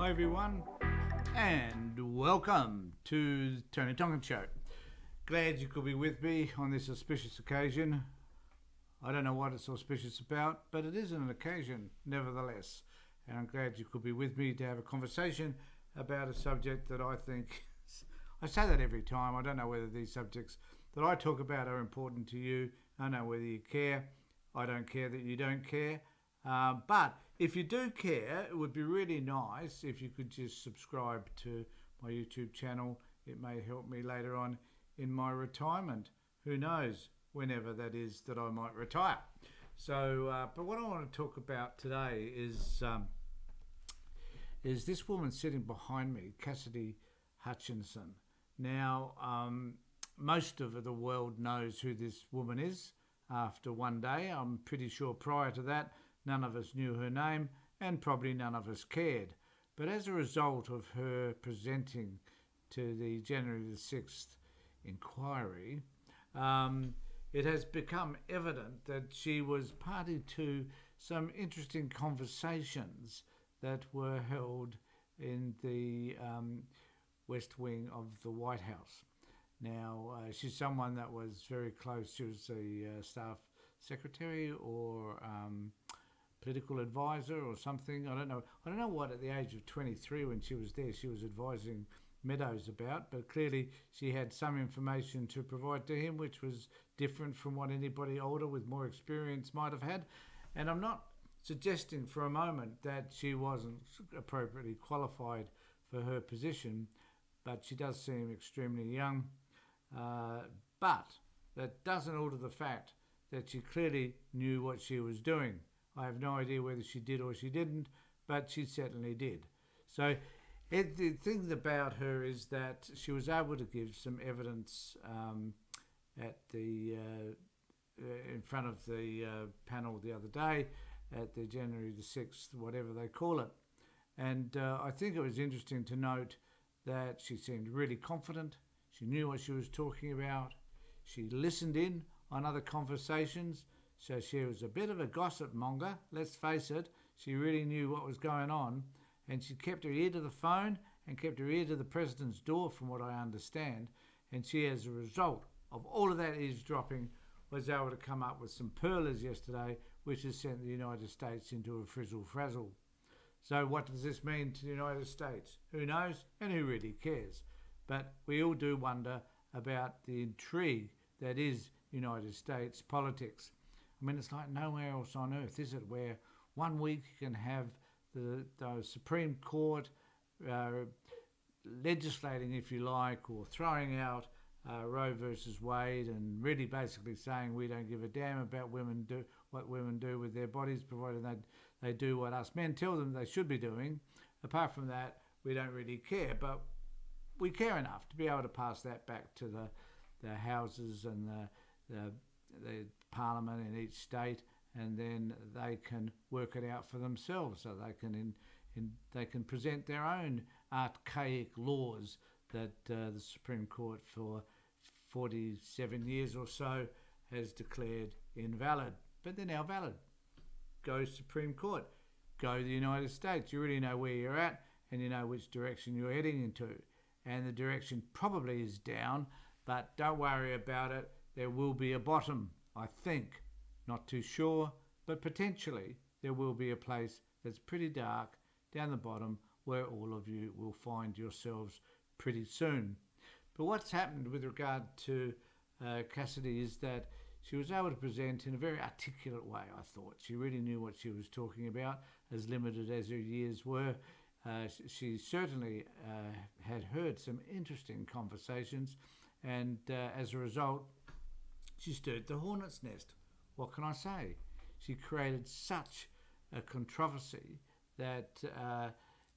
Hi everyone, and welcome to the Tony Tonkin Show. Glad you could be with me on this auspicious occasion. I don't know what it's auspicious about, but it is an occasion nevertheless. And I'm glad you could be with me to have a conversation about a subject that I think, I say that every time, I don't know whether these subjects that I talk about are important to you. I don't know whether you care. I don't care that you don't care. But if you do care, it would be really nice if you could just subscribe to my YouTube channel. It may help me later on in my retirement. Who knows, whenever that is that I might retire. So, but what I want to talk about today is this woman sitting behind me, Cassidy Hutchinson. Now, most of the world knows who this woman is after one day. I'm pretty sure prior to that, none of us knew her name, and probably none of us cared. But as a result of her presenting to the January the 6th inquiry, it has become evident that she was party to some interesting conversations that were held in the West Wing of the White House. Now, she's someone that was very close. She was the staff secretary or political advisor or something. I don't know what at the age of 23 when she was there she was advising Meadows about, but clearly she had some information to provide to him which was different from what anybody older with more experience might have had. And I'm not suggesting for a moment that she wasn't appropriately qualified for her position, but she does seem extremely young. But that doesn't alter the fact that she clearly knew what she was doing. I have no idea whether she did or she didn't, but she certainly did. So the thing about her is that she was able to give some evidence at the in front of the panel the other day at the January the 6th, whatever they call it. And I think it was interesting to note that she seemed really confident. She knew what she was talking about. She listened in on other conversations. So she was a bit of a gossip monger, let's face it. She really knew what was going on, and she kept her ear to the phone and kept her ear to the president's door, from what I understand. And she, as a result of all of that eavesdropping, was able to come up with some pearlers yesterday, which has sent the United States into a frizzle-frazzle. So what does this mean to the United States? Who knows, and who really cares? But we all do wonder about the intrigue that is United States politics. I mean, it's like nowhere else on earth, is it, where 1 week you can have the Supreme Court legislating, if you like, or throwing out Roe versus Wade and really basically saying we don't give a damn about what women do with their bodies, provided they do what us men tell them they should be doing. Apart from that, we don't really care. But we care enough to be able to pass that back to the houses and the parliament in each state, and then they can work it out for themselves, so they can present their own archaic laws that the Supreme Court for 47 years or so has declared invalid. But they're now valid. Go Supreme Court. Go to the United States. You really know where you're at, and you know which direction you're heading into. And the direction probably is down, but don't worry about it. There will be a bottom, I think. Not too sure, but potentially there will be a place that's pretty dark down the bottom where all of you will find yourselves pretty soon. But what's happened with regard to Cassidy is that she was able to present in a very articulate way, I thought. She really knew what she was talking about, as limited as her years were. She certainly had heard some interesting conversations, and as a result, she stirred the hornet's nest. What can I say? She created such a controversy that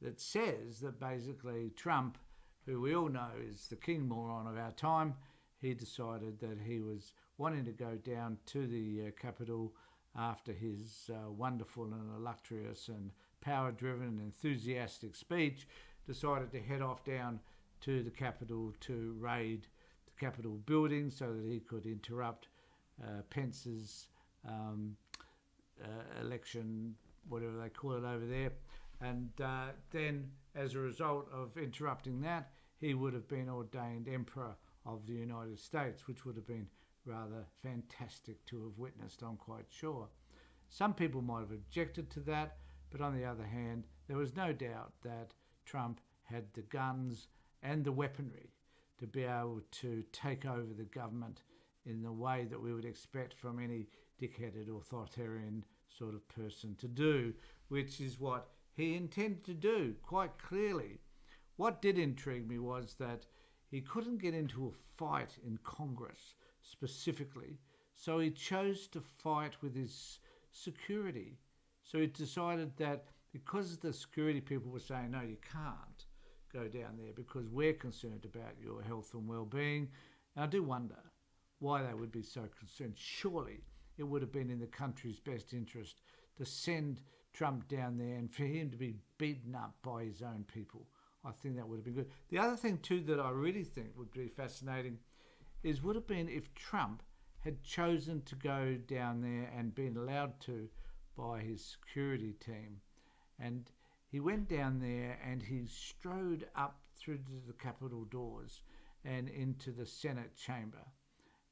that says that basically Trump, who we all know is the king moron of our time, he decided that he was wanting to go down to the Capitol after his wonderful and illustrious and power-driven and enthusiastic speech, decided to head off down to the Capitol to raid the Capitol building so that he could interrupt Pence's election, whatever they call it over there, And then, as a result of interrupting that, he would have been ordained Emperor of the United States, which would have been rather fantastic to have witnessed, I'm quite sure. Some people might have objected to that, but on the other hand, there was no doubt that Trump had the guns and the weaponry to be able to take over the government in the way that we would expect from any dick-headed authoritarian sort of person to do, which is what he intended to do quite clearly. What did intrigue me was that he couldn't get into a fight in Congress specifically, so he chose to fight with his security. So he decided that because the security people were saying, no, you can't go down there because we're concerned about your health and well-being. And I do wonder why they would be so concerned. Surely it would have been in the country's best interest to send Trump down there and for him to be beaten up by his own people. I think that would have been good. The other thing too that I really think would be fascinating is would have been if Trump had chosen to go down there and been allowed to by his security team. And he went down there and he strode up through the Capitol doors and into the Senate chamber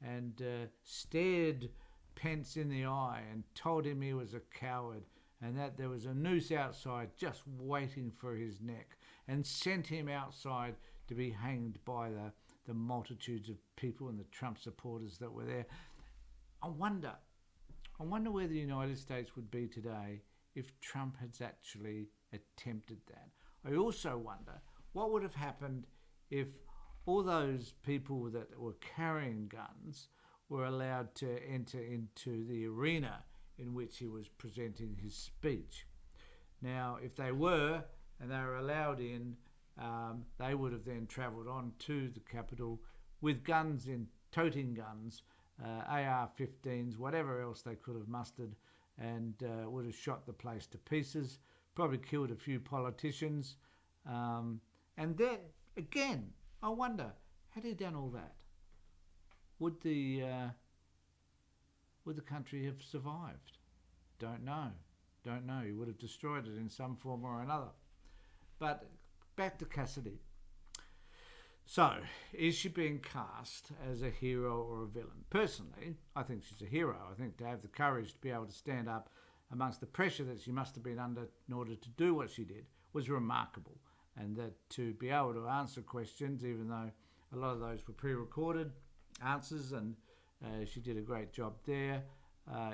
and stared Pence in the eye and told him he was a coward and that there was a noose outside just waiting for his neck, and sent him outside to be hanged by the multitudes of people and the Trump supporters that were there. I wonder where the United States would be today if Trump had actually attempted that. I also wonder what would have happened if all those people that were carrying guns were allowed to enter into the arena in which he was presenting his speech. Now, if they were, and they were allowed in, they would have then travelled on to the Capitol with guns in, toting guns, AR-15s, whatever else they could have mustered, and would have shot the place to pieces, probably killed a few politicians. And then, again, I wonder, had he done all that, would the country have survived? Don't know. He would have destroyed it in some form or another. But back to Cassidy. So, is she being cast as a hero or a villain? Personally, I think she's a hero. I think to have the courage to be able to stand up amongst the pressure that she must have been under in order to do what she did was remarkable. And that to be able to answer questions, even though a lot of those were pre-recorded answers, and she did a great job there.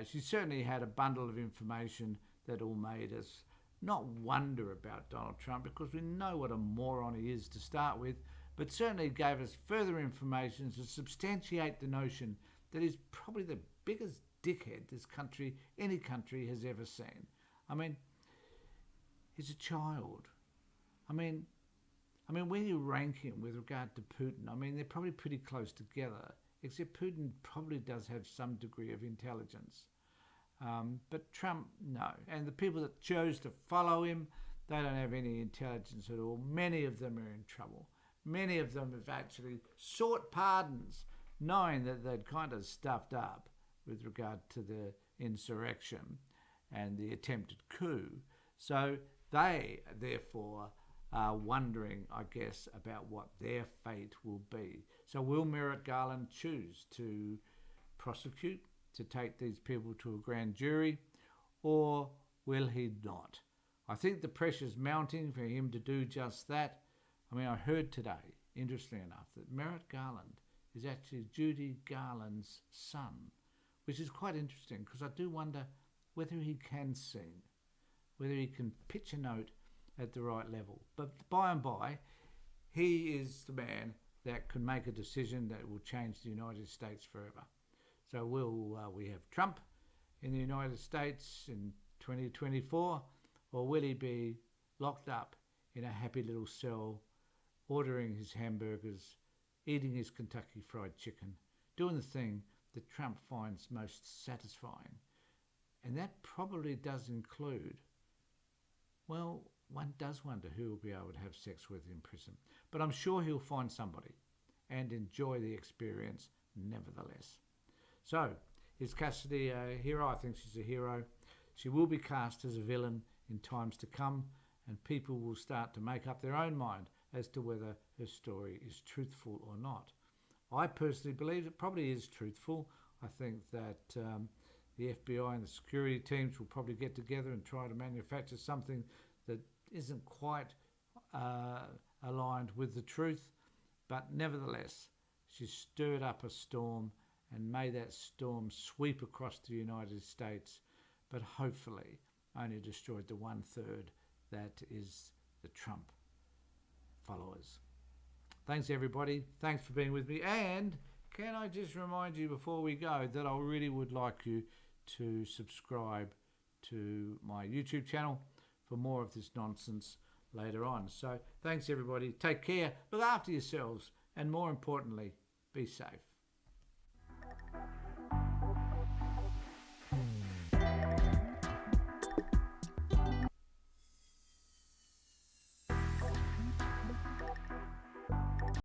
She certainly had a bundle of information that all made us not wonder about Donald Trump, because we know what a moron he is to start with, but certainly gave us further information to substantiate the notion that he's probably the biggest dickhead this country, any country, has ever seen. I mean, he's a child. I mean, when you rank him with regard to Putin, I mean, they're probably pretty close together, except Putin probably does have some degree of intelligence. But Trump, no. And the people that chose to follow him, they don't have any intelligence at all. Many of them are in trouble. Many of them have actually sought pardons, knowing that they'd kind of stuffed up with regard to the insurrection and the attempted coup. So they, therefore, are wondering, I guess, about what their fate will be. So will Merrick Garland choose to prosecute, to take these people to a grand jury, or will he not? I think the pressure's mounting for him to do just that. I mean, I heard today, interestingly enough, that Merrick Garland is actually Judy Garland's son, which is quite interesting, because I do wonder whether he can sing, whether he can pitch a note at the right level. But by and by, he is the man that can make a decision that will change the United States forever. So will we have Trump in the United States in 2024, or will he be locked up in a happy little cell, ordering his hamburgers, eating his Kentucky Fried Chicken, doing the thing that Trump finds most satisfying? And that probably does include, well, one does wonder who will be able to have sex with in prison. But I'm sure he'll find somebody and enjoy the experience nevertheless. So, is Cassidy a hero? I think she's a hero. She will be cast as a villain in times to come. and people will start to make up their own mind as to whether her story is truthful or not. I personally believe it probably is truthful. I think that the FBI and the security teams will probably get together and try to manufacture something that isn't quite aligned with the truth. But nevertheless, she stirred up a storm, and may that storm sweep across the United States, but hopefully only destroyed the 1/3 that is the Trump followers. Thanks everybody. Thanks for being with me. And can I just remind you before we go that I really would like you to subscribe to my YouTube channel for more of this nonsense later on. So thanks everybody. Take care. Look after yourselves. And more importantly, be safe.